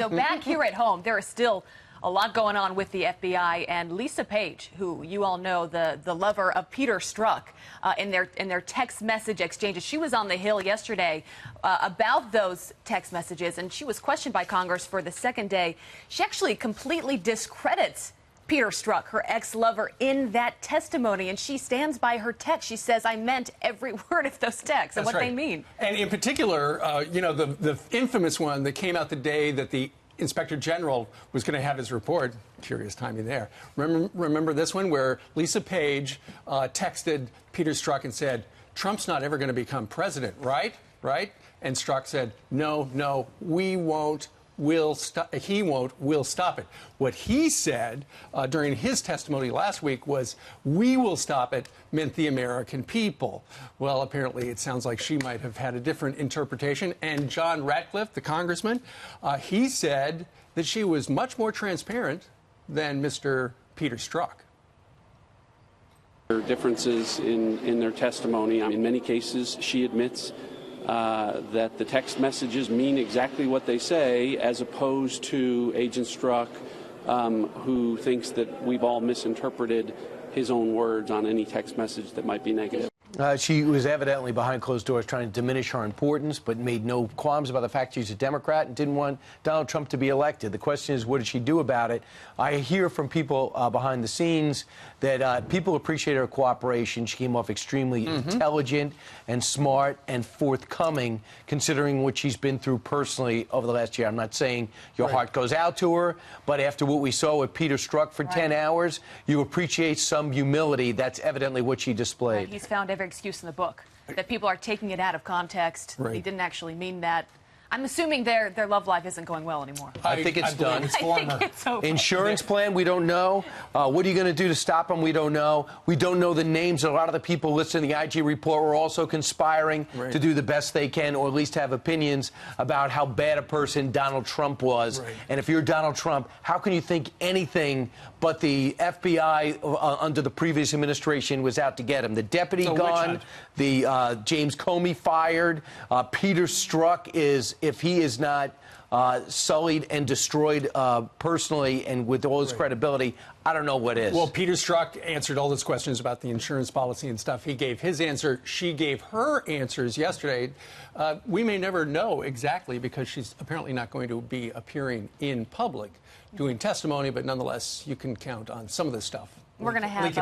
So back here at home, there is still a lot going on with the FBI, and Lisa Page, who you all know, the lover of Peter Strzok, in their text message exchanges. She was on the Hill yesterday about those text messages, and she was questioned by Congress for the second day. She actually completely discredits Peter Strzok, her ex-lover, in that testimony, and she stands by her text. She says, I meant every word of those texts and what they mean. And in particular, you know, the infamous one that came out the day that the Inspector General was going to have his report. Curious timing there. Remember this one where Lisa Page texted Peter Strzok and said, Trump's not ever going to become president, right? Right? And Strzok said, no, we won't. He won't. We'll stop it. What he said during his testimony last week was, we will stop it, meant the American people. Well, apparently it sounds like she might have had a different interpretation. And John Ratcliffe, the congressman, he said that she was much more transparent than Mr. Peter Strzok. There are differences in their testimony. In many cases, she admits that the text messages mean exactly what they say, as opposed to Agent Strzok, who thinks that we've all misinterpreted his own words on any text message that might be negative. She was evidently behind closed doors trying to diminish her importance, but made no qualms about the fact she's a Democrat and didn't want Donald Trump to be elected. The question is, what did she do about it? I hear from people behind the scenes that people appreciate her cooperation. She came off extremely intelligent and smart and forthcoming, considering what she's been through personally over the last year. I'm not saying your heart goes out to her, but after what we saw with Peter Strzok for 10 hours, you appreciate some humility. That's evidently what she displayed. He's found every excuse in the book, that people are taking it out of context. He didn't actually mean that. I'm assuming their love life isn't going well anymore. I think it's done. I think it's over. Insurance plan, we don't know. What are you going to do to stop them? We don't know. We don't know the names. A lot of the people listed in the IG report were also conspiring to do the best they can, or at least have opinions about how bad a person Donald Trump was. And if you're Donald Trump, how can you think anything but the FBI under the previous administration was out to get him? The deputy gone, the James Comey fired, Peter Strzok is, if he is not sullied and destroyed personally and with all his credibility, I don't know what is. Well, Peter Strzok answered all those questions about the insurance policy and stuff. He gave his answer. She gave her answers yesterday. We may never know exactly, because she's apparently not going to be appearing in public doing testimony, but nonetheless, you can count on some of this stuff. We're going to have